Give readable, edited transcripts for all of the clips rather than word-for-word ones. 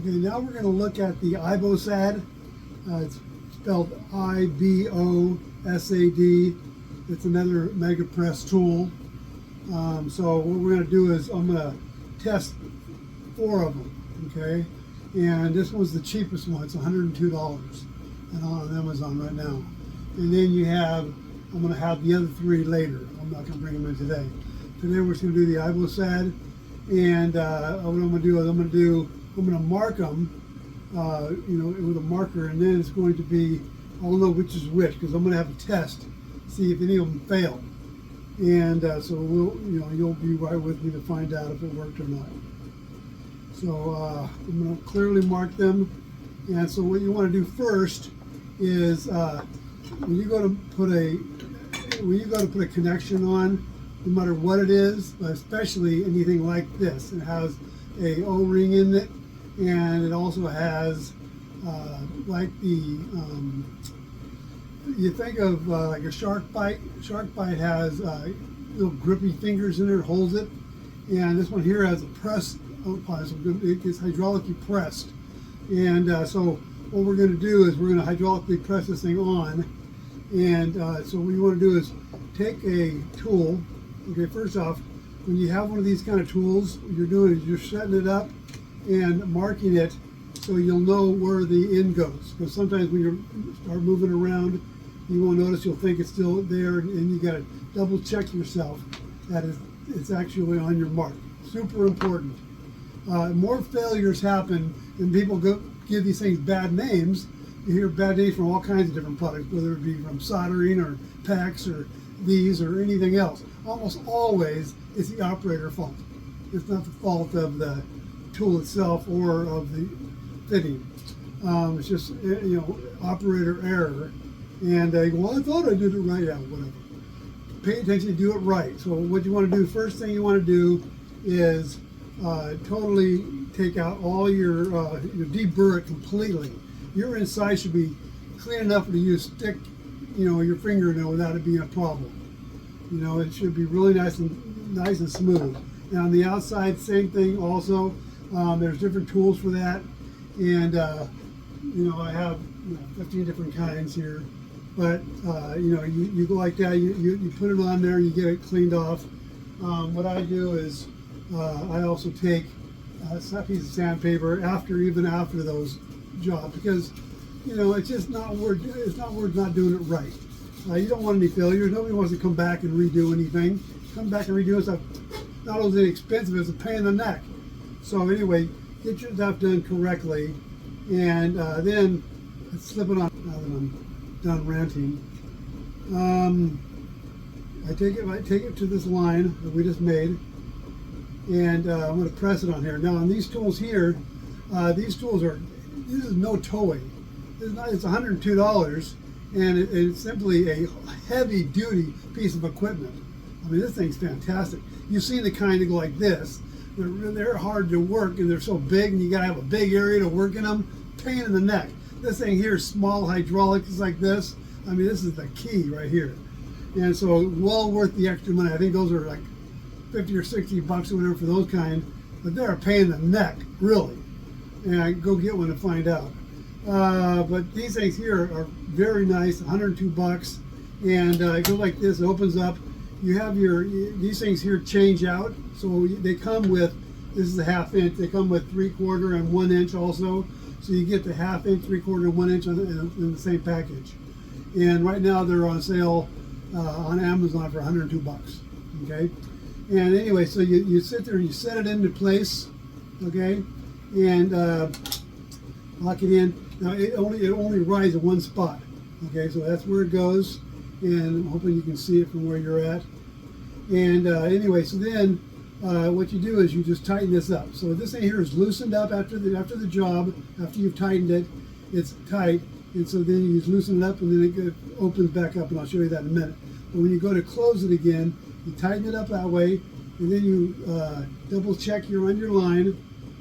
Okay, now we're going to look at the Ibosad. It's spelled I-B-O-S-A-D. It's another mega press tool. So what we're going to do is I'm going to test 4 of them, okay? And this one's the cheapest one. It's $102 and on Amazon right now. And then you have, I'm going to have the other 3 later. I'm not going to bring them in today. Today we're just going to do the Ibosad. And what I'm going to do is I'm going to mark them, with a marker, and then it's going to be, I'll know which is which because I'm going to have a test, see if any of them fail. And so you'll be right with me to find out if it worked or not. So I'm going to clearly mark them. And so what you want to do first is when you go to put a connection on, no matter what it is, but especially anything like this, it has a O-ring in it, and it also has like the you think of like a shark bite. Shark bite has little grippy fingers in it, holds it, and this one here has a press. It gets hydraulically pressed, and so what we're going to do is we're going to hydraulically press this thing on. And so what you want to do is take a tool. Okay, first off, when you have one of these kind of tools, what you're doing is you're setting it up and marking it so you'll know where the end goes. Because sometimes when you start moving around, you won't notice, you'll think it's still there, and you got to double check yourself that it's actually on your mark. Super important. More failures happen, and people give these things bad names. You hear bad names from all kinds of different products, whether it be from soldering or PEX or these or anything else. Almost always it's the operator fault. It's not the fault of the tool itself or of the fitting. It's just operator error. And well, I thought I did it right. Yeah, whatever. Pay attention, do it right. So what you want to do, first thing you want to do is totally take out all your deburr it completely. Your inside should be clean enough to use stick, your fingernail without it being a problem. It should be really nice and smooth. And on the outside, same thing also. There's different tools for that. And, I have 15 different kinds here. But, you go like that, you put it on there, you get it cleaned off. What I do is I also take a piece of sandpaper even after those jobs, because, it's just not worth not doing it right. You don't want any failures. Nobody wants to come back and redo anything. Come back and redo stuff. Not only expensive, it's a pain in the neck. So anyway, get your stuff done correctly, and then let's slip it on. Now that I'm done ranting, I take it to this line that we just made, and I'm going to press it on here. Now on these tools here, this is no towing. It's $102. And it's simply a heavy-duty piece of equipment. I mean, this thing's fantastic. You've seen the kind that go like this. They're hard to work, and they're so big, and you gotta have a big area to work in them. Pain in the neck. This thing here is small hydraulics like this. I mean, this is the key right here. And so, well worth the extra money. I think those are like 50 or 60 bucks or whatever for those kind, but they're a pain in the neck, really. And I go get one to find out. But these things here are very nice, 102 bucks, and it goes like this. It opens up. You have these things here change out, so they come with, this is a 1/2 inch. They come with 3/4 and 1 inch also, so you get the 1/2 inch, 3/4, and 1 inch in the same package. And right now they're on sale on Amazon for 102 bucks. Okay, and anyway, so you sit there and you set it into place, okay, and lock it in. Now it only rides in one spot. Okay, so that's where it goes, and I'm hoping you can see it from where you're at. And anyway, so then what you do is you just tighten this up. So this thing here is loosened up after the job. After you've tightened it, it's tight, and so then you just loosen it up, and then it opens back up, and I'll show you that in a minute. But when you go to close it again, you tighten it up that way, and then you double check you're on your line.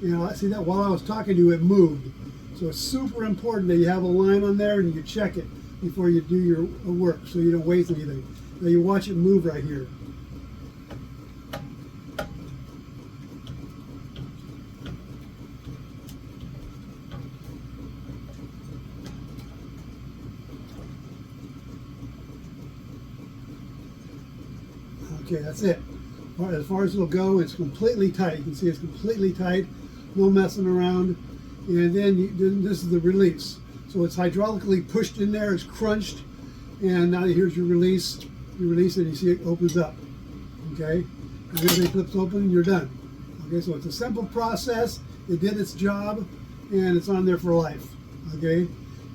I see that while I was talking to you, it moved. So it's super important that you have a line on there and you check it before you do your work so you don't waste anything. Now you watch it move right here. Okay, that's it. As far as it'll go, it's completely tight. You can see it's completely tight, no messing around. And then this is the release. So it's hydraulically pushed in there, it's crunched, and now here's your release. You release it, you see it opens up. Okay, and everything flips open and you're done. Okay, so it's a simple process. It did its job, and it's on there for life. Okay,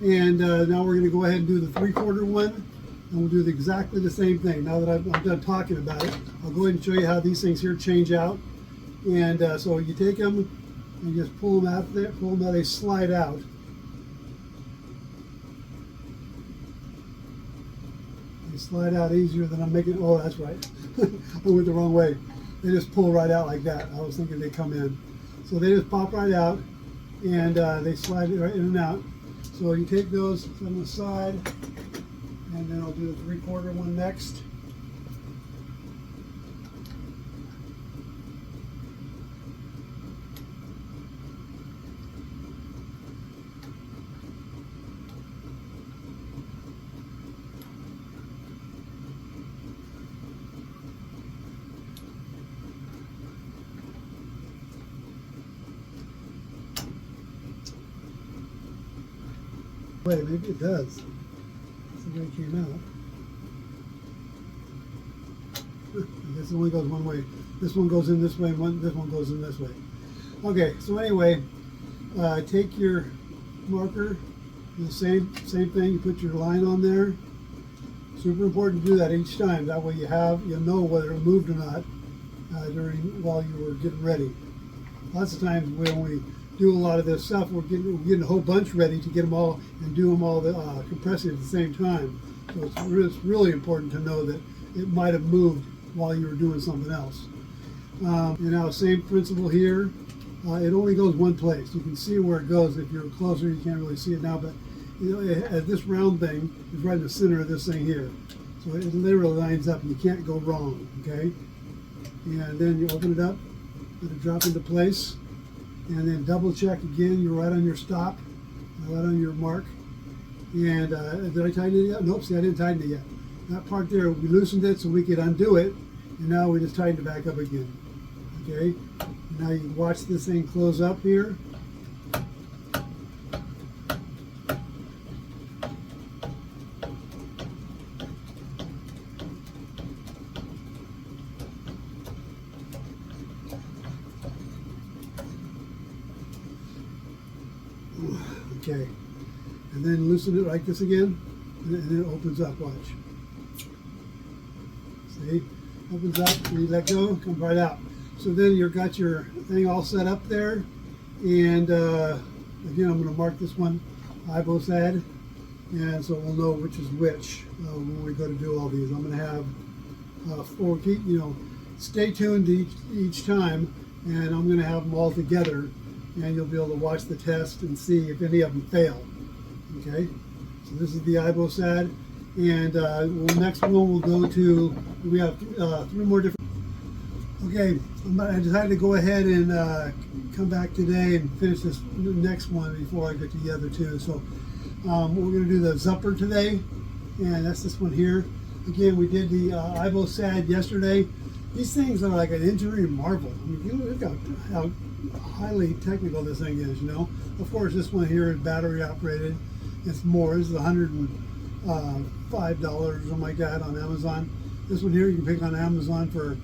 and now we're going to go ahead and do the 3/4 one. And we'll do exactly the same thing. Now that I'm done talking about it, I'll go ahead and show you how these things here change out. And so you take them and just pull them out there, pull them out, they slide out. They slide out easier than I'm making. Oh, that's right. I went the wrong way. They just pull right out like that. I was thinking they come in. So they just pop right out, and they slide right in and out. So you take those from the side, and then I'll do the 3/4 one next. Wait, maybe it does. That's the way it came out. I guess it only goes one way. This one goes in this way, this one goes in this way. Okay, so anyway, take your marker, the same thing, you put your line on there. Super important to do that each time. That way you'll know whether it moved or not while you were getting ready. Lots of times when we do a lot of this stuff, we're getting a whole bunch ready to get them all and do them all compressing at the same time. So it's really important to know that it might have moved while you were doing something else. And now same principle here. It only goes one place. You can see where it goes. If you're closer, you can't really see it now, but this round thing is right in the center of this thing here. So it literally lines up and you can't go wrong, okay? And then you open it up, let it drop into place, and then double check again. You're right on your stop, right on your mark. And did I tighten it yet? Nope, see, I didn't tighten it yet. That part there, we loosened it so we could undo it, and now we just tightened it back up again. Okay, now you can watch this thing close up here. Okay, and then loosen it like this again, and then it opens up, watch. See, opens up, and you let go, comes right out. So then you've got your thing all set up there, and again, I'm going to mark this one Ibosad, and so we'll know which is which when we go to do all these. I'm going to have 4, stay tuned each time, and I'm going to have them all together, and you'll be able to watch the test and see if any of them fail. Okay, so this is the Ibosad, and next one we'll go to, we have 3 more different. Okay, I decided to go ahead and come back today and finish this next one before I get to the other 2. So we're going to do the Zupper today, and that's this one here. Again, we did the Ibosad yesterday. These things are like an engineering marvel. I mean, look how highly technical this thing is, Of course, this one here is battery operated. It's more. This is $105 or something like that on Amazon. This one here you can pick on Amazon for,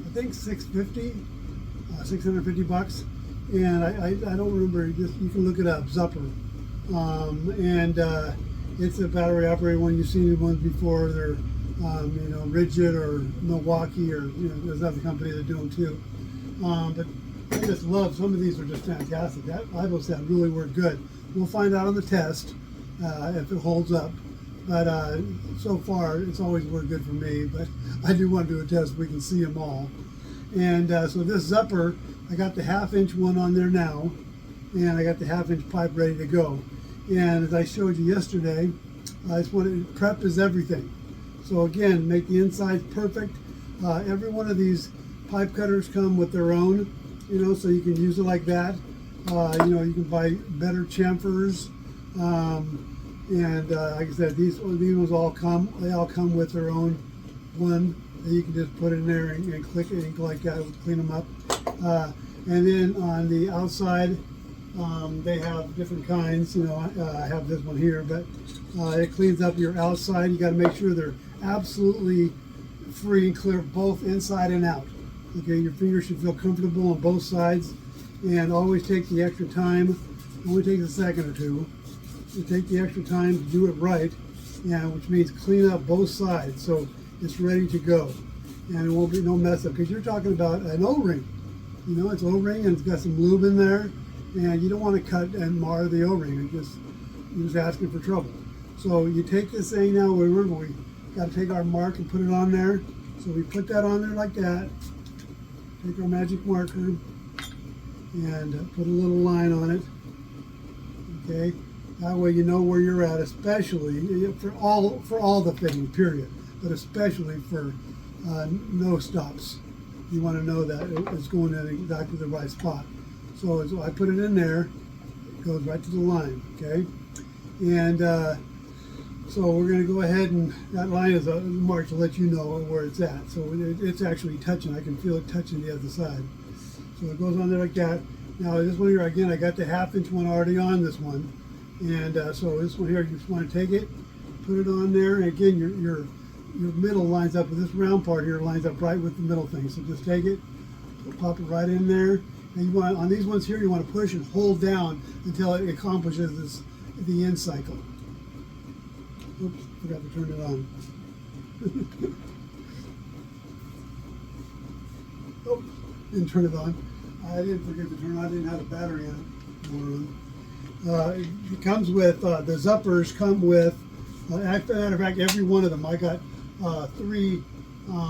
I think, $650 bucks. And I don't remember. You can look it up, Zupper. It's a battery operated one. You've seen the ones before. They're Ridgid or Milwaukee, or there's other companies that do them too. But I just love, some of these are just fantastic. That Ibosad really worked good. We'll find out on the test if it holds up. But so far, it's always worked good for me. But I do want to do a test so we can see them all. And so this Zupper, I got the 1/2-inch one on there now, and I got the 1/2-inch pipe ready to go. And as I showed you yesterday, I just wanted, prep is everything. So again, make the insides perfect. Every one of these pipe cutters come with their own, so you can use it like that. You can buy better chamfers. Like I said, these ones all come with their own one And you can just put it in there and click it and go like that, clean them up. And then on the outside, they have different kinds. You know, I have this one here, but it cleans up your outside. You got to make sure they're absolutely free and clear, both inside and out. Okay, your fingers should feel comfortable on both sides, and always take the extra time. It only takes a second or two. You take the extra time to do it right, and which means clean up both sides so it's ready to go, and it won't be no mess up. Because you're talking about an O-ring. You know, it's O-ring and it's got some lube in there, and you don't want to cut and mar the O-ring. You're just asking for trouble. So you take this thing now. Remember, we got to take our mark and put it on there. So we put that on there like that. Take our magic marker and put a little line on it. Okay, that way you know where you're at, especially for all the fitting, period. But especially for no stops. You want to know that it's going in exactly the right spot. So as I put it in there, it goes right to the line. Okay, and so we're going to go ahead, and that line is a mark to let you know where it's at. So it's actually touching. I can feel it touching the other side. So it goes on there like that. Now this one here, again, I got the 1/2 inch one already on this one. And so this one here, you just want to take it, put it on there. And again, your middle lines up with this round part here, lines up right with the middle thing. So just take it, pop it right in there. And you want, on these ones here, you want to push and hold down until it accomplishes the end cycle. Oops, forgot to turn it on. Oh, didn't turn it on. I didn't forget to turn it on. I didn't have a battery in it. It comes with, the Zuppers come with, matter of fact, every one of them. I got 3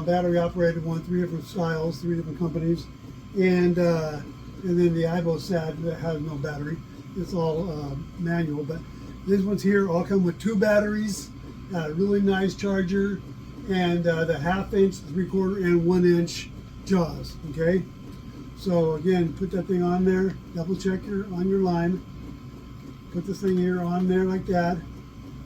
battery operated one, 3 different styles, 3 different companies. And then the Ibosad that has no battery. It's all manual, but these ones here all come with 2 batteries, a really nice charger, and the 1/2 inch, 3/4, and 1 inch jaws. Okay, so again, put that thing on there. Double check on your line. Put this thing here on there like that.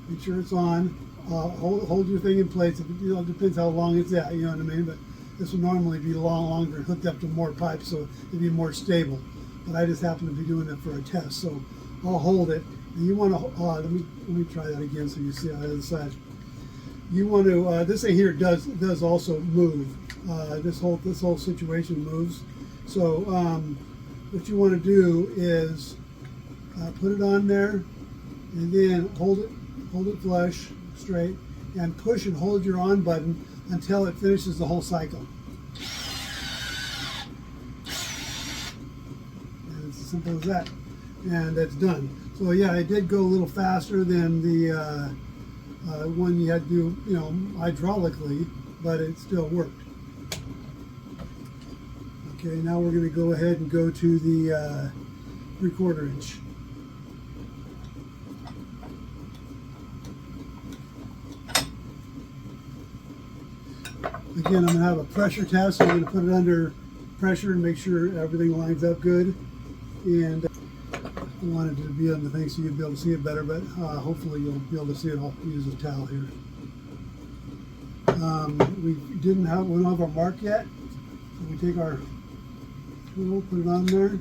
Make sure it's on. Hold your thing in place. It depends how long it's at. You know what I mean? But this will normally be longer and hooked up to more pipes, so it'd be more stable. But I just happen to be doing it for a test, so I'll hold it. And you want to let me try that again so you see on the other side. You want to this thing here does also move. This whole situation moves. So what you want to do is put it on there, and then hold it flush, straight, and push and hold your on button until it finishes the whole cycle. And it's as simple as that, and it's done. So yeah, it did go a little faster than the one you had to do, you know, hydraulically, but it still worked. Okay, now we're going to go ahead and go to the 3/4 inch. Again, I'm going to have a pressure test, so I'm going to put it under pressure and make sure everything lines up good. And I wanted to be on the thing so you'd be able to see it better, but hopefully you'll be able to see it. I'll use a towel here. We don't have our mark yet, so we take our tool, put it on there.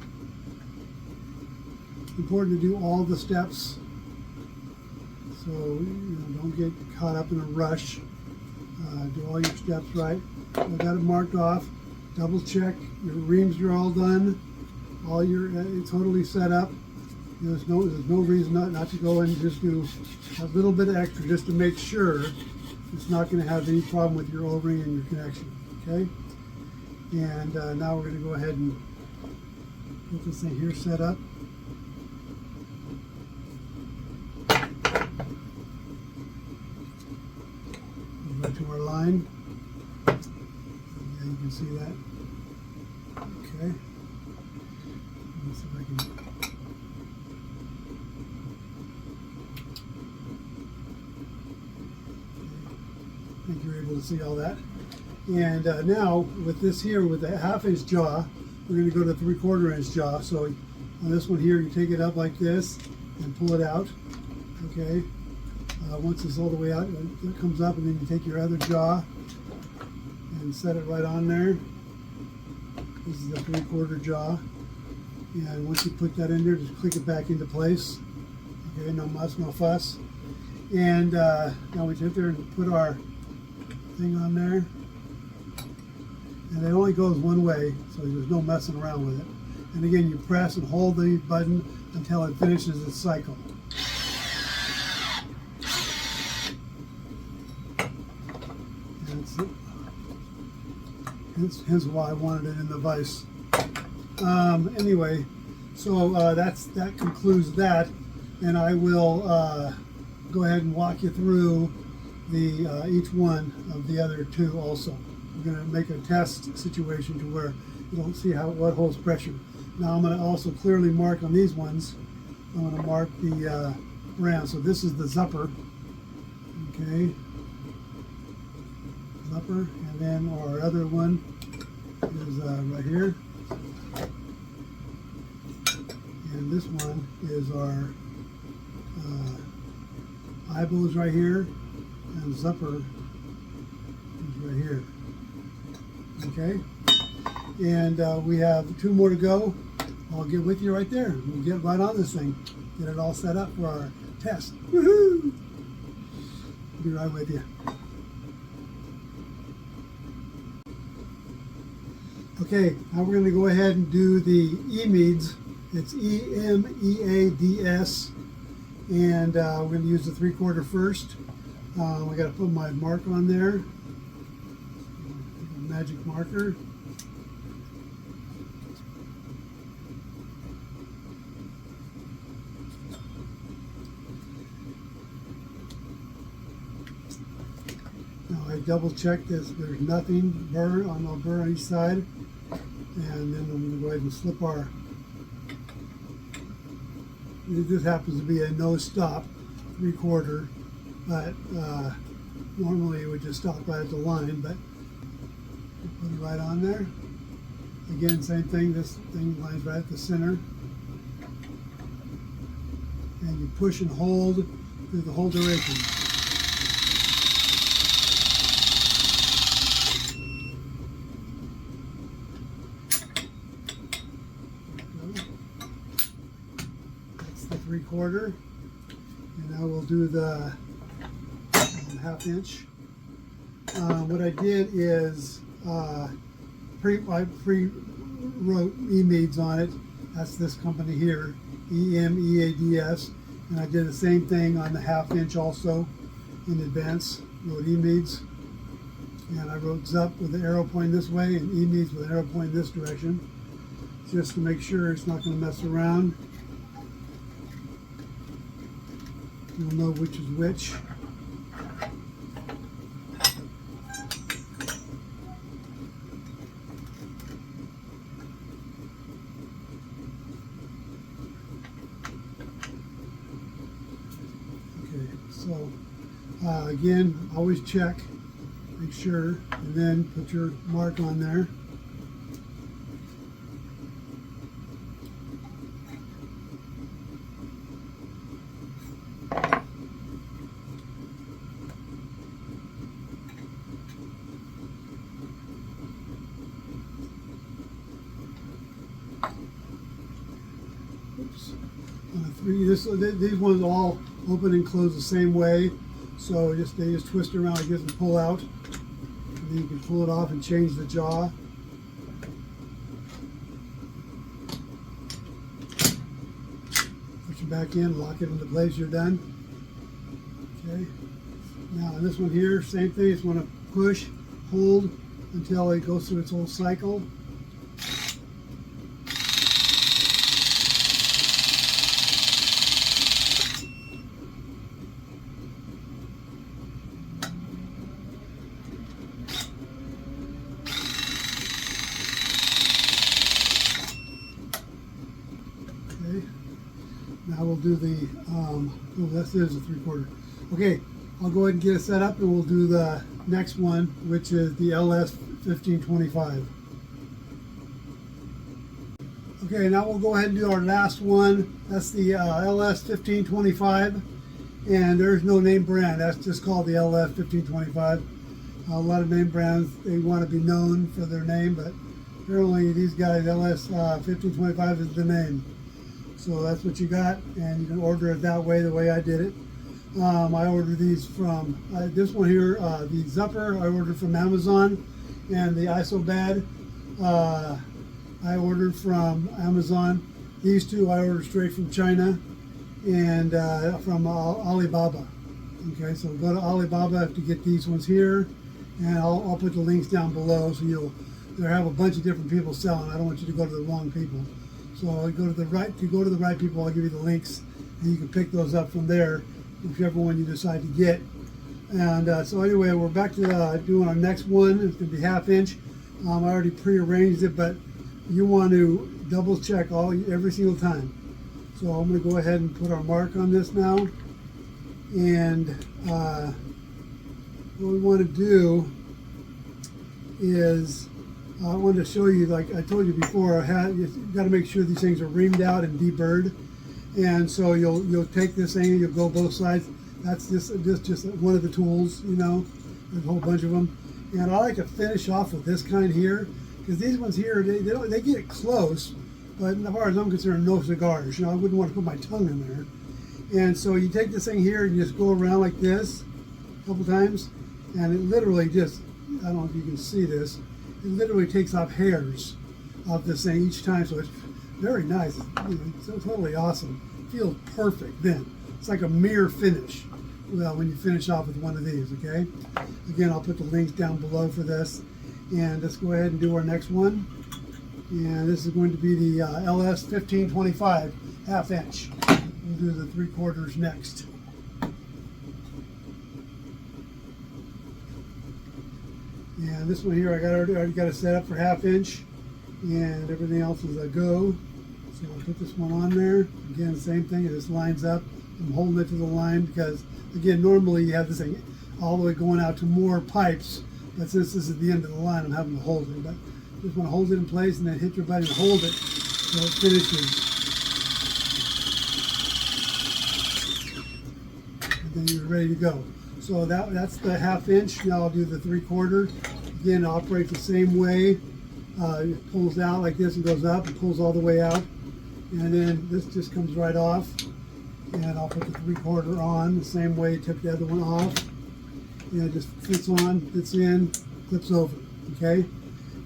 It's important to do all the steps, so don't get caught up in a rush. Do all your steps right. I got it marked off. Double check your reams are all done. All your totally set up. There's no reason not to go and just do a little bit extra just to make sure it's not going to have any problem with your O-ring and your connection. Okay. And now we're going to go ahead and get this thing here set up. Go to our line. Yeah, you can see that. Okay. Let's see if I can. I think you're able to see all that. And now with this here, with the 1/2 inch jaw, we're going to go to 3/4 inch jaw. So on this one here, you take it up like this and pull it out. Okay. Once it's all the way out, it comes up, and then you take your other jaw and set it right on there. This is the 3/4 jaw. And once you put that in there, just click it back into place. Okay, no muss, no fuss. And now we sit there and put our thing on there. And it only goes one way, so there's no messing around with it. And again, you press and hold the button until it finishes its cycle. Hence why I wanted it in the vise. Anyway, so that concludes that, and I will go ahead and walk you through the each one of the other two also. We're going to make a test situation to where you don't see what holds pressure. Now I'm going to also clearly mark on these ones. I'm going to mark the brand. So this is the Zupper. Okay. Zupper, and then our other one is right here, and this one is our Ibosad right here, and Zupper is right here. Okay, and we have 2 more to go. I'll get with you right there. We'll get right on this thing, get it all set up for our test. Woohoo! Be right with you. Okay, now we're going to go ahead and do the Emeads. It's Emeads, and we're going to use the 3/4 first. We got to put my mark on there, magic marker. Now I double check this. There's nothing burn on each side. And then I'm going to go ahead and slip our, this happens to be a no stop 3/4, but normally it would just stop right at the line, but put it right on there. Again, same thing, this thing lines right at the center. And you push and hold through the whole duration. The 3/4, and now we'll do the 1/2 inch. What I did is I pre-wrote Emeads on it. That's this company here, Emeads, and I did the same thing on the 1/2 inch also in advance. Wrote Emeads, and I wrote Zup with the arrow pointing this way and Emeads with an arrow pointing this direction, just to make sure it's not going to mess around. You'll know which is which. Okay, so again, always check, make sure, and then put your mark on there. Oops. On the 3, these ones all open and close the same way, so they just twist around like this and pull out, and then you can pull it off and change the jaw. Put it back in, lock it into place, you're done. Okay. Now on this one here, same thing, just want to push, hold until it goes through its whole cycle. Now we'll do the, this is a 3/4. Okay, I'll go ahead and get it set up and we'll do the next one, which is the LS 1525. Okay, now we'll go ahead and do our last one. That's the LS 1525, and there's no name brand. That's just called the LS 1525. A lot of name brands, they want to be known for their name, but apparently these guys, LS 1525 is the name. So that's what you got, and you can order it that way, the way I did it. I ordered these from, this one here, the Zupper, I ordered from Amazon, and the Ibosad, I ordered from Amazon. These two I ordered straight from China, and from Alibaba. Okay, so go to Alibaba to get these ones here, and I'll put the links down below, so you'll have a bunch of different people selling. I don't want you to go to the wrong people. So go to the right. To go to the right people, I'll give you the links, and you can pick those up from there, whichever one you decide to get. And so anyway, we're back to doing our next one. It's going to be 1/2 inch. I already pre-arranged it, but you want to double check every single time. So I'm going to go ahead and put our mark on this now. And what we want to do is, I wanted to show you, like I told you before, you've got to make sure these things are reamed out and deburred. And so you'll take this thing and you'll go both sides. That's just one of the tools, you know. There's a whole bunch of them. And I like to finish off with this kind here, because these ones here, they get it close, but as far as I'm concerned, no cigars. You know, I wouldn't want to put my tongue in there. And so you take this thing here and you just go around like this a couple times, and it literally just, I don't know if you can see this, it literally takes off hairs of this thing each time, so it's very nice. It's totally awesome. It feels perfect then. It's like a mirror finish. Well, when you finish off with one of these, okay? Again, I'll put the links down below for this. And let's go ahead and do our next one. And this is going to be the LS 1525 1/2 inch. We'll do the 3/4 next. And this one here, I already got it set up for 1/2 inch, and everything else is a go. So I'll put this one on there. Again, same thing, it just lines up. I'm holding it to the line because, again, normally you have this thing all the way going out to more pipes, but since this is the end of the line, I'm having to hold it. But just want to hold it in place and then hit your button and hold it so it finishes. And then you're ready to go. So that's the 1/2 inch. Now I'll do the 3/4. Again, it operates the same way. It pulls out like this and goes up and pulls all the way out. And then this just comes right off. And I'll put the 3/4 on the same way you took the other one off. And it just fits on, fits in, clips over, okay?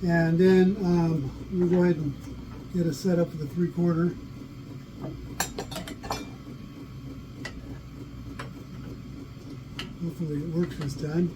And then we'll go ahead and get it set up for the 3/4. Hopefully it works this time.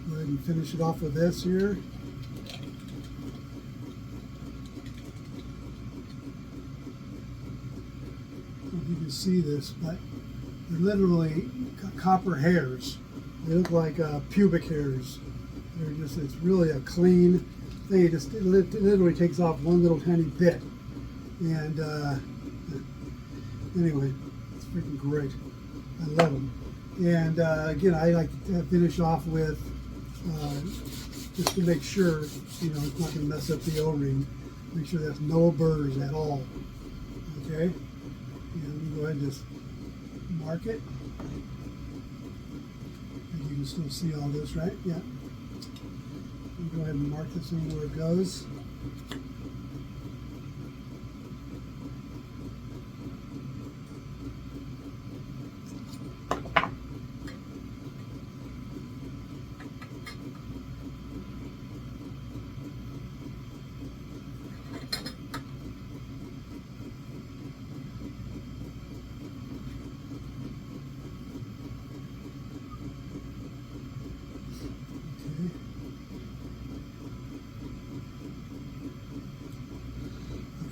Go ahead and finish it off with this here. You can see this, but they're literally copper hairs. They look like pubic hairs. They're just, it's really a clean thing. It literally takes off one little tiny bit. And anyway, it's freaking great. I love them. And again, I like to finish off with, just to make sure, you know, it's not going to mess up the O-ring. Make sure there's no burrs at all. Okay? And we go ahead and just mark it. And you can still see all this, right? Yeah. We go ahead and mark this one where it goes.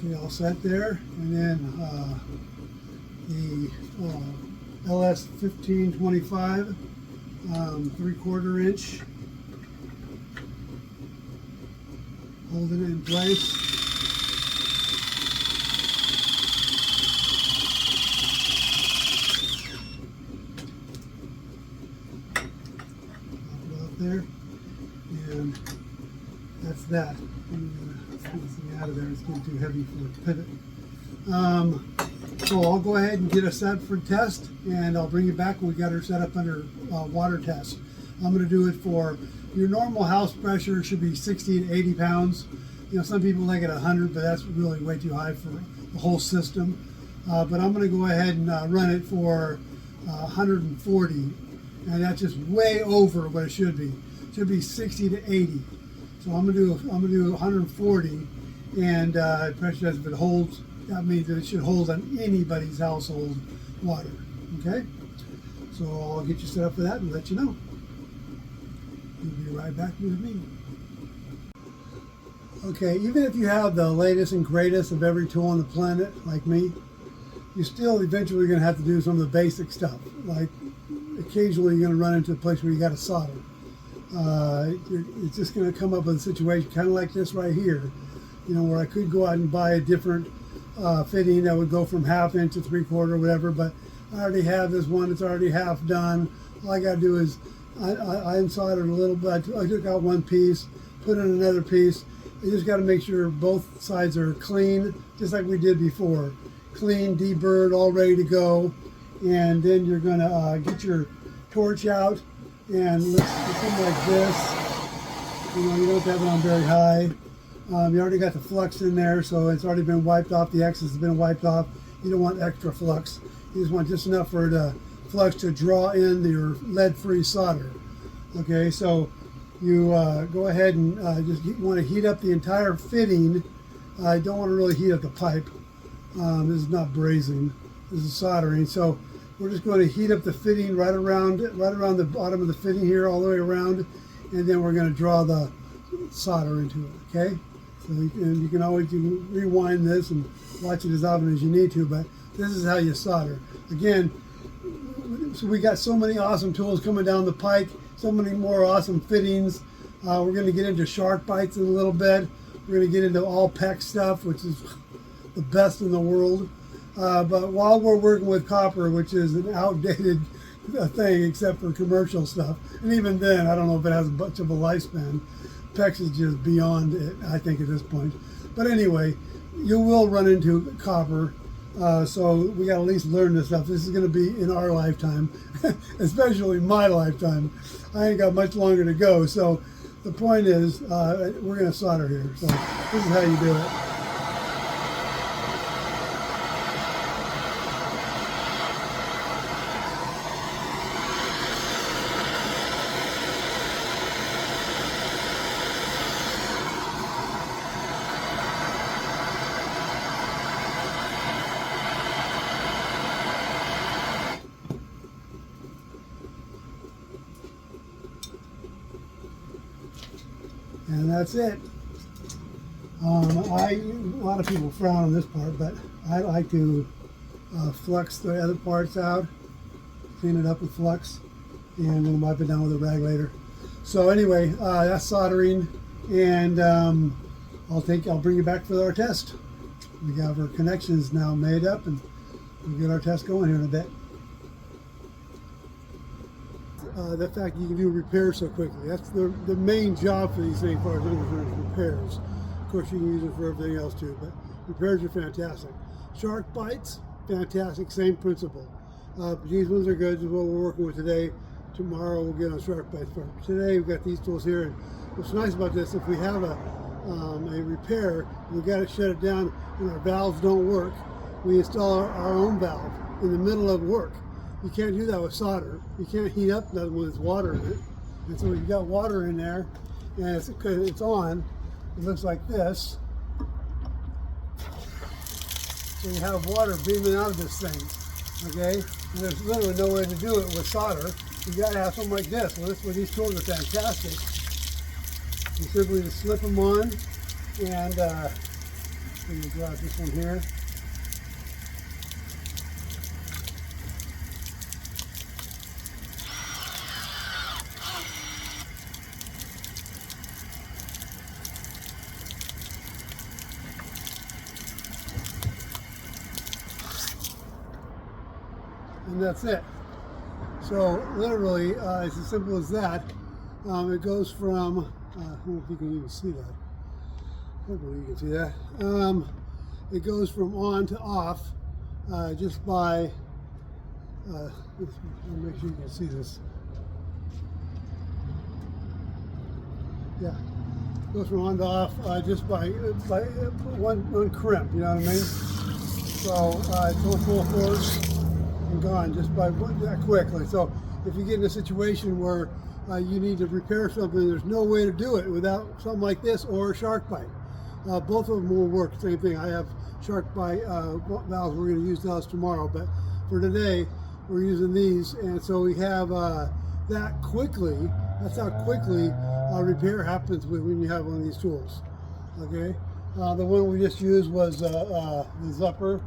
Okay, all set there. And then the LS 1525 3/4 inch. Holding it in place. And that's that. Let's get this thing out of there. It's getting too heavy for a pivot. So I'll go ahead and get us set for test, and I'll bring you back when we got her set up under water test. I'm going to do it for your normal house pressure should be 60 to 80 pounds. You know, some people like it 100, but that's really way too high for the whole system. But I'm going to go ahead and run it for 140, and that's just way over what it should be. It should be 60 to 80. So I'm gonna do 140, and pressure test. If it holds, that means that it should hold on anybody's household water. Okay, so I'll get you set up for that and let you know. You'll be right back with me. Okay, even if you have the latest and greatest of every tool on the planet, like me, you're still eventually going to have to do some of the basic stuff. Like occasionally you're going to run into a place where you got to solder. It's just going to come up with a situation kind of like this right here, you know, where I could go out and buy a different fitting that would go from 1/2 inch to 3/4, whatever, but I already have this one. It's already half done. All I got to do is I unsoldered a little bit. I took out one piece, put in another piece. You just got to make sure both sides are clean, just like we did before. Clean, deburred, all ready to go. And then you're going to get your torch out, and let's do something like this. You know, you don't have to have it on very high. You already got the flux in there, so it's already been wiped off. The excess has been wiped off. You don't want extra flux. You just want just enough for the flux to draw in your lead-free solder. Okay, so you go ahead and just want to heat up the entire fitting. I don't want to really heat up the pipe. This is not brazing. This is soldering. So we're just going to heat up the fitting right around the bottom of the fitting here, all the way around, and then we're going to draw the solder into it. Okay. So you can always rewind this and watch it as often as you need to, but this is how you solder. Again, so we got so many awesome tools coming down the pike, so many more awesome fittings. We're going to get into shark bites in a little bit. We're going to get into all PEX stuff, which is the best in the world. But while we're working with copper, which is an outdated thing except for commercial stuff, and even then, I don't know if it has much of a lifespan. PEX is just beyond it, I think, at this point. But anyway, you will run into copper, so we got to at least learn this stuff. This is going to be in our lifetime, especially my lifetime. I ain't got much longer to go. So the point is, we're going to solder here. So this is how you do it. And that's it. A lot of people frown on this part, but I like to flux the other parts out, clean it up with flux, and then wipe it down with a rag later. So anyway, that's soldering, and I'll bring you back for our test. We got our connections now made up, and we'll get our test going here in a bit. The fact you can do repairs so quickly. That's the main job for these things, as far as repairs. Of course, you can use it for everything else too, but repairs are fantastic. Shark bites, fantastic, same principle. These ones are good. This is what we're working with today. Tomorrow we'll get on shark bites. For today, we've got these tools here. And what's nice about this, if we have a repair, we've got to shut it down and our valves don't work, we install our own valve in the middle of work. You can't do that with solder. You can't heat up nothing with water in it. And so you've got water in there, and it's on. It looks like this. So you have water beaming out of this thing, okay? And there's literally no way to do it with solder. You got to have something like this. Well, this where these tools are fantastic. You simply just slip them on, and let me grab this one here. And that's it. So literally, it's as simple as that. It goes from I don't know if you can even see that. Hopefully you can see that. It goes from on to off just by, let me make sure you can see this. Yeah, it goes from on to off just by one crimp, you know what I mean? So it's all full force and gone just by that quickly. So if you get in a situation where you need to repair something, there's no way to do it without something like this or a shark bite. Both of them will work. Same thing. I have shark bite valves. We're going to use those tomorrow, but for today, we're using these, and so we have that quickly. That's how quickly repair happens when you have one of these tools. Okay. The one we just used was the Zupper,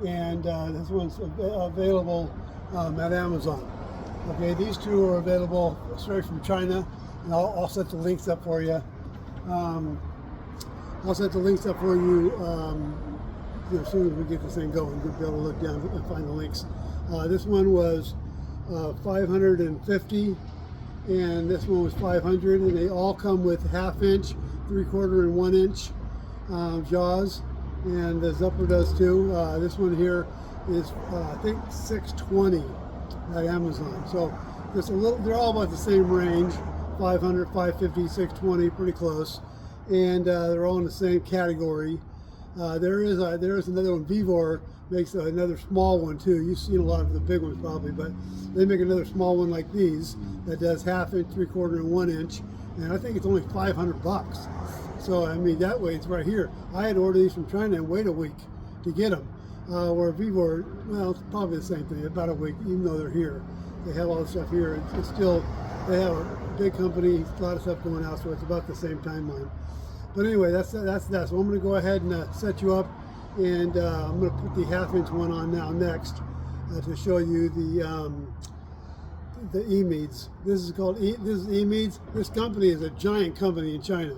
and this one's available at Amazon. Okay, these two are available straight from China, and I'll set the links up for you. I'll set the links up for you, as soon as we get this thing going. You'll be able to look down and find the links. This one was 550, and this one was 500, and they all come with 1/2 inch, 3/4, and 1 inch jaws, and the Zupper does too. This one here is I think 620 at Amazon. So just a little. They're all about the same range: 500, 550, 620, pretty close, and they're all in the same category. There is another one. Vivor makes another small one too. You've seen a lot of the big ones probably, but they make another small one like these that does 1/2 inch, 3/4, and 1 inch, and I think it's only $500. So I mean, that way it's right here. I had to order these from China and wait a week to get them. Where Vivor, well, it's probably the same thing, about a week, even though they're here. They have all the stuff here. It's still, they have a big company, a lot of stuff going out, so it's about the same timeline. But anyway, that's that. So I'm going to go ahead and set you up, and I'm going to put the 1/2 inch one on now next to show you the Emeads. This is Emeads. This company is a giant company in China,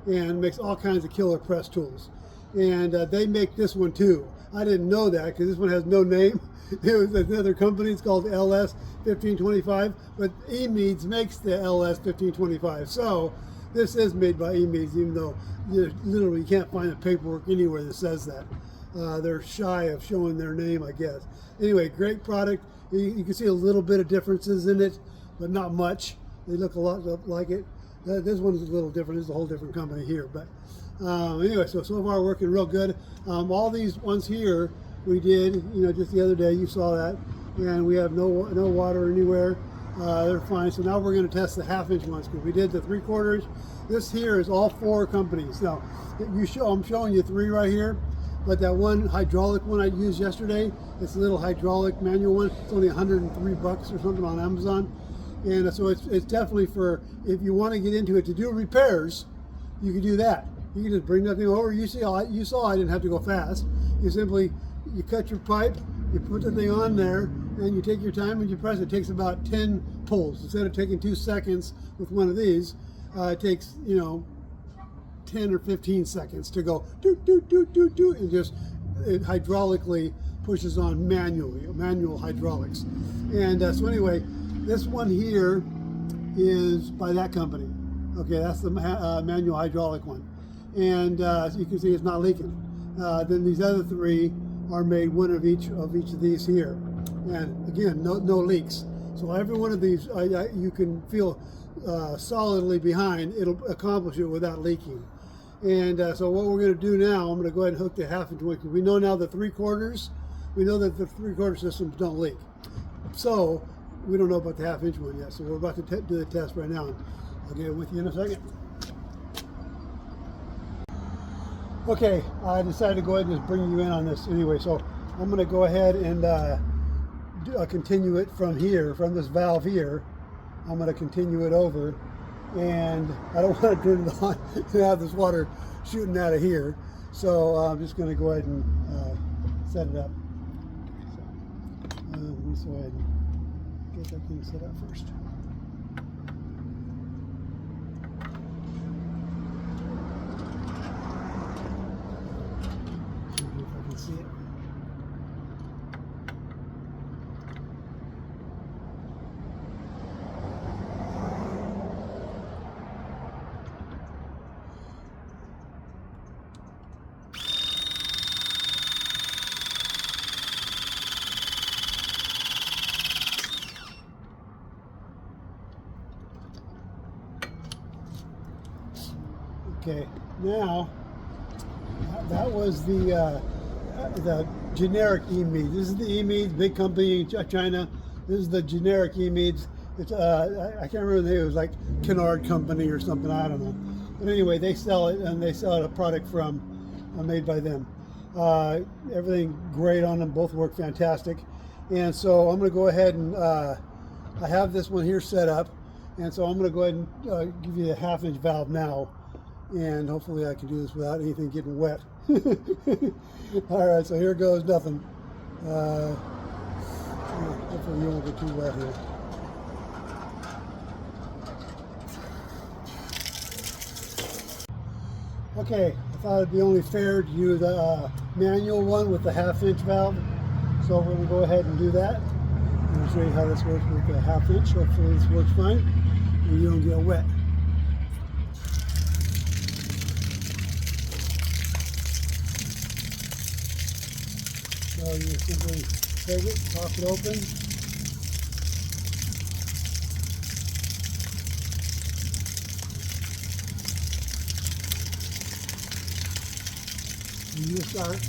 and makes all kinds of killer press tools. And they make this one too. I didn't know that because this one has no name. It was another company. It's called LS 1525, but Emeads makes the LS 1525. So this is made by Emeads, even though you literally can't find the paperwork anywhere that says that. They're shy of showing their name, I guess. Anyway, great product. You can see a little bit of differences in it, but not much. They look a lot like it. This one's a little different. It's a whole different company here, but anyway, so far working real good. All these ones here we did, just the other day. You saw that, and we have no water anywhere. They're fine. So now we're going to test the 1/2 inch ones because we did the 3/4. This here is all 4 companies. Now, I'm showing you 3 right here, but that one hydraulic one I used yesterday, it's a little hydraulic manual one. It's only $103 or something on Amazon. And so it's definitely for, if you want to get into it to do repairs, you can do that. You can just bring that thing over. You saw I didn't have to go fast. You cut your pipe, you put the thing on there, and you take your time and you press it. It takes about 10 pulls. Instead of taking 2 seconds with one of these, it takes 10 or 15 seconds to go doot doot doot doot doot, and just it hydraulically pushes on manual hydraulics. And so anyway, this one here is by that company. Okay, that's the manual hydraulic one, and as you can see, it's not leaking. Then these other 3 are made one of each of these here, and again, no leaks. So every one of these, you can feel solidly behind. It'll accomplish it without leaking. And so what we're going to do now, I'm going to go ahead and hook the 1/2 inch one. We know now the 3/4. We know that the 3/4 systems don't leak. So we don't know about the 1/2 inch one yet. So we're about to do the test right now. I'll get it with you in a second. Okay, I decided to go ahead and just bring you in on this anyway. So I'm going to go ahead and continue it from here, from this valve here. I'm going to continue it over, and I don't want to turn it on and have this water shooting out of here. So I'm just going to go ahead and set it up. So, let me just go ahead and get that thing set up first. See it. Okay, now that was the generic Emeads. This is the Emeads, big company in China. This is the generic Emeads. It's I can't remember the name. It was like Kennard Company or something. I don't know. But anyway, they sell it, and they sell it a product from made by them. Everything great on them. Both work fantastic. And so I'm going to go ahead and I have this one here set up, and so I'm going to go ahead and give you a 1/2-inch valve now, and hopefully I can do this without anything getting wet. All right, so here goes nothing. Hopefully you won't get too wet here. Okay, I thought it'd be only fair to use a manual one with the 1/2-inch valve, so we're going to go ahead and do that. I'm going to show you how this works with the 1/2-inch. Hopefully this works fine and you don't get wet. So you simply take it, pop it open. And you start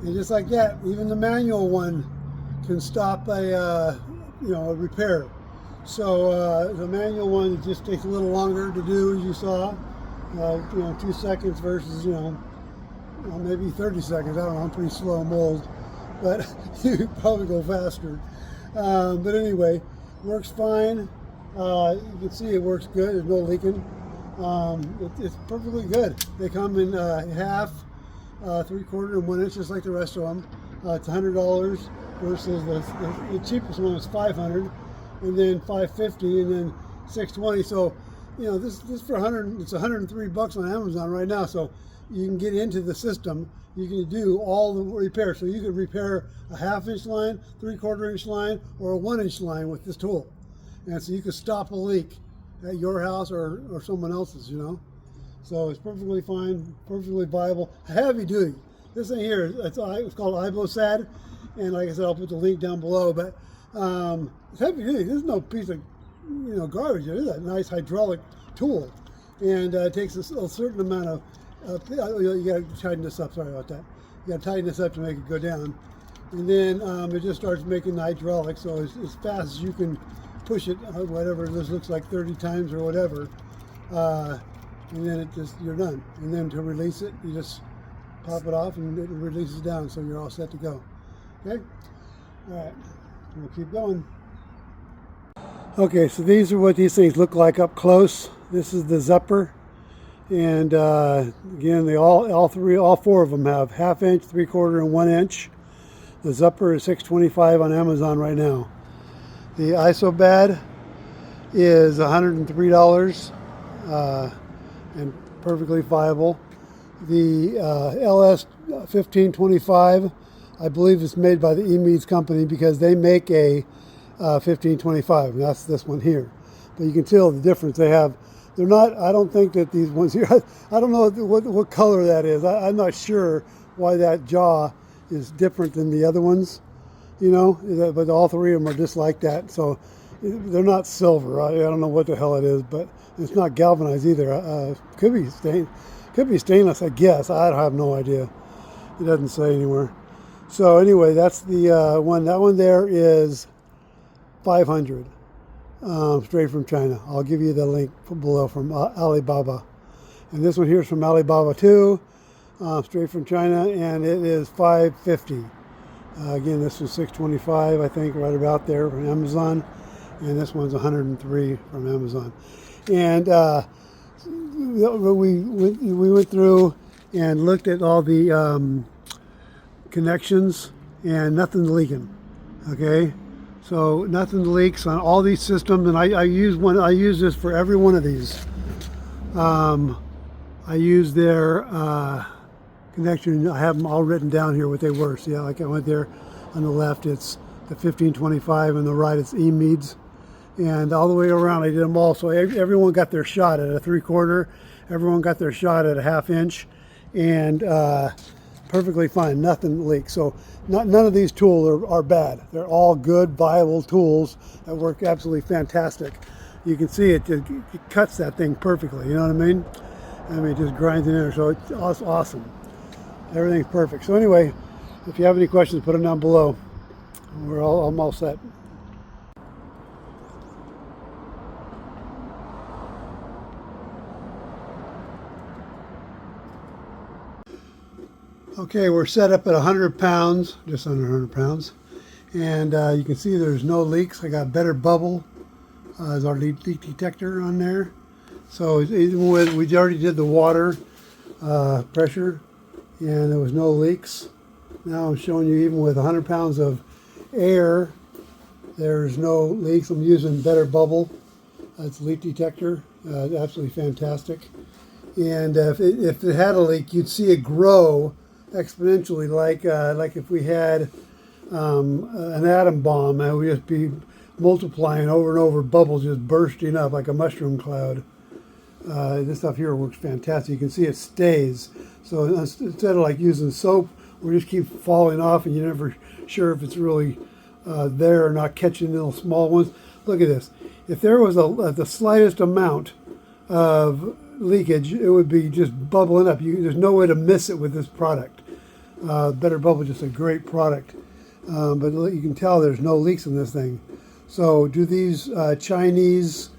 and just like that, even the manual one can stop a a repair. So the manual one just takes a little longer to do, as you saw. 2 seconds versus maybe 30 seconds. I don't know. I'm pretty slow mold, but you could probably go faster. But anyway, works fine. You can see it works good. There's no leaking. It's perfectly good. They come in 1/2, 3/4, and 1 inch, just like the rest of them. It's $100 versus the cheapest one is $500, and then $550, and then $620. So, this for it's $103 on Amazon right now. So you can get into the system. You can do all the repairs. So you can repair a 1/2-inch line, 3/4 inch line, or a 1 inch line with this tool. And so you can stop a leak at your house or someone else's. So it's perfectly fine, perfectly viable, heavy duty. This thing here, it's called Ibosad, and like I said, I'll put the link down below. But it's heavy duty. This is no piece of garbage. It is a nice hydraulic tool, and it takes a certain amount of. You got to tighten this up. Sorry about that. You got to tighten this up to make it go down, and then it just starts making the hydraulic. So as fast as you can push it, whatever this looks like, 30 times or whatever. And then you're done. And then to release it, you just pop it off and it releases down, so you're all set to go. Okay? All right, we'll keep going. Okay, so these are what these things look like up close. This is the Zupper, and again, all 4 of them have 1/2-inch, 3/4, and 1 inch. The Zupper is $625 on Amazon right now. The Ibosad is $103. And perfectly viable. The LS 1525, I believe it's made by the Emeads company, because they make a 1525, and that's this one here. But you can tell the difference they have. They're not, I don't think that these ones here, I don't know what color that is. I'm not sure why that jaw is different than the other ones, but all 3 of them are just like that. So they're not silver. I don't know what the hell it is, but it's not galvanized either. Could be stainless, I guess. I have no idea. It doesn't say anywhere. So anyway, that's the one. That one there is $500, straight from China. I'll give you the link below from Alibaba. And this one here is from Alibaba too, straight from China, and it is $550. Again, this was $625, I think, right about there from Amazon. And this one's $103 from Amazon. And we went through and looked at all the connections, and nothing's leaking. Okay, so nothing leaks on all these systems, and I use this for every one of these. I use their connection. I have them all written down here what they were. See, like I went there on the left, it's the 1525, and the right it's Emeads, and all the way around I did them all. So everyone got their shot at a 3/4. Everyone got their shot at a 1/2 inch, and perfectly fine. Nothing leaks. So none of these tools are bad. They're all good, viable tools that work absolutely fantastic. You can see it cuts that thing perfectly. You know what I mean? It just grinds in there. So it's awesome. Everything's perfect. So anyway, if you have any questions, put them down below. I'm all set. Okay, we're set up at 100 pounds, just under 100 pounds. And you can see there's no leaks. I got better bubble as our leak detector on there. So even with, we already did the water pressure, and there was no leaks. Now I'm showing you even with 100 pounds of air, there's no leaks. I'm using better bubble. That's leak detector. Absolutely fantastic. And if it had a leak, you'd see it grow exponentially, like if we had an atom bomb, and we'd just be multiplying over and over, bubbles just bursting up like a mushroom cloud. This stuff here works fantastic. You can see it stays. So instead of like using soap, we just keep falling off, and you're never sure if it's really there or not, catching little small ones. Look at this. If there was the slightest amount of leakage, it would be just bubbling up. There's no way to miss it with this product. Better Bubble is just a great product. But you can tell there's no leaks in this thing. So do these Chinese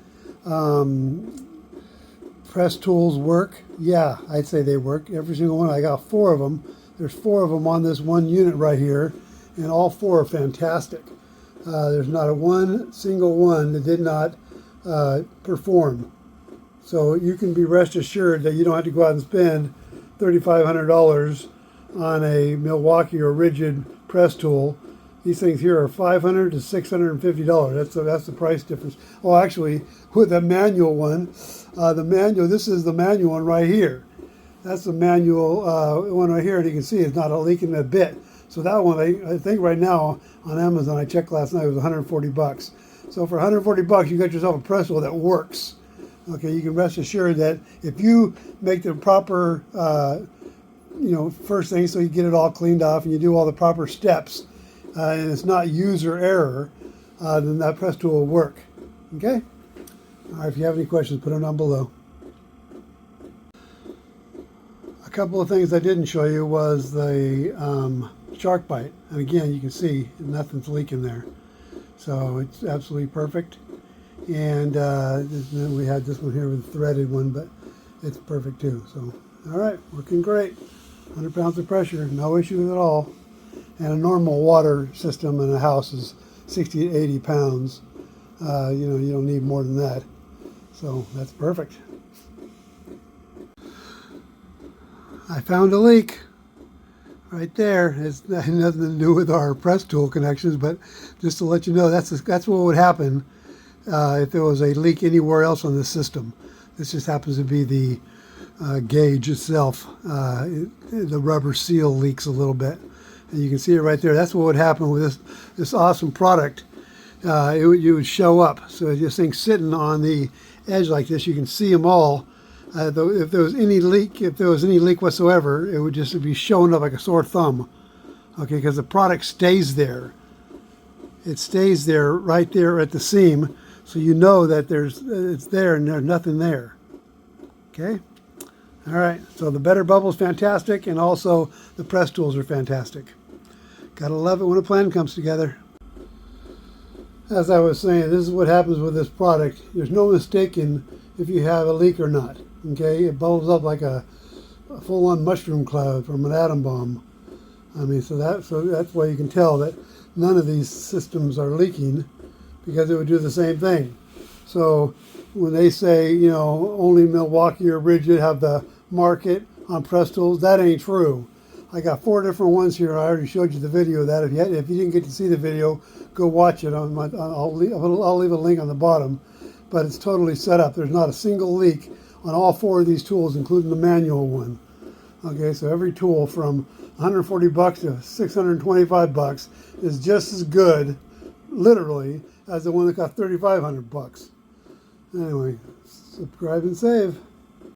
press tools work? Yeah, I'd say they work. Every single one. I got 4 of them. There's 4 of them on this one unit right here, and all 4 are fantastic. There's not one single one that did not perform. So you can be rest assured that you don't have to go out and spend $3,500 on a Milwaukee or Ridgid press tool. These things here are $500 to $650. That's the price difference. Oh, actually, with the manual one, this is the manual one right here. That's the manual one right here, and you can see it's not leaking a bit. So that one, I think right now on Amazon, I checked last night, it was 140 bucks. So for 140 bucks, you got yourself a press tool that works. Okay, you can rest assured that if you make the proper, first thing, so you get it all cleaned off and you do all the proper steps, and it's not user error, then that press tool will work. Okay? All right, if you have any questions, put them down below. A couple of things I didn't show you was the shark bite. And again, you can see nothing's leaking there. So it's absolutely perfect. And then we had this one here with a threaded one, but it's perfect too. So, all right, working great. 100 pounds of pressure, no issues at all. And a normal water system in a house is 60 to 80 pounds. You don't need more than that. So that's perfect. I found a leak right there. It's nothing to do with our press tool connections, but just to let you know, that's what would happen if there was a leak anywhere else on the system. This just happens to be the gauge itself. The rubber seal leaks a little bit, and you can see it right there. That's what would happen with this awesome product. You would show up. So this thing sitting on the edge like this, you can see them all. If there was any leak whatsoever, it would just be showing up like a sore thumb. Okay, because the product stays there. It stays there right there at the seam, so you know that it's there and there's nothing there. Okay. All right. So the Better Bubble is fantastic, and also the press tools are fantastic. Gotta love it when a plan comes together. As I was saying, this is what happens with this product. There's no mistaking if you have a leak or not. Okay, it bubbles up like a full-on mushroom cloud from an atom bomb. So that's why you can tell that none of these systems are leaking, because it would do the same thing. So when they say, only Milwaukee or Ridgid have the market on press tools, that ain't true. I got 4 different ones here. I already showed you the video of that. If you didn't get to see the video, go watch it. I'll leave a link on the bottom. But it's totally set up. There's not a single leak on all 4 of these tools, including the manual one. Okay, so every tool from 140 bucks to 625 bucks is just as good, literally, as the one that got 3,500 bucks. Anyway, subscribe and save.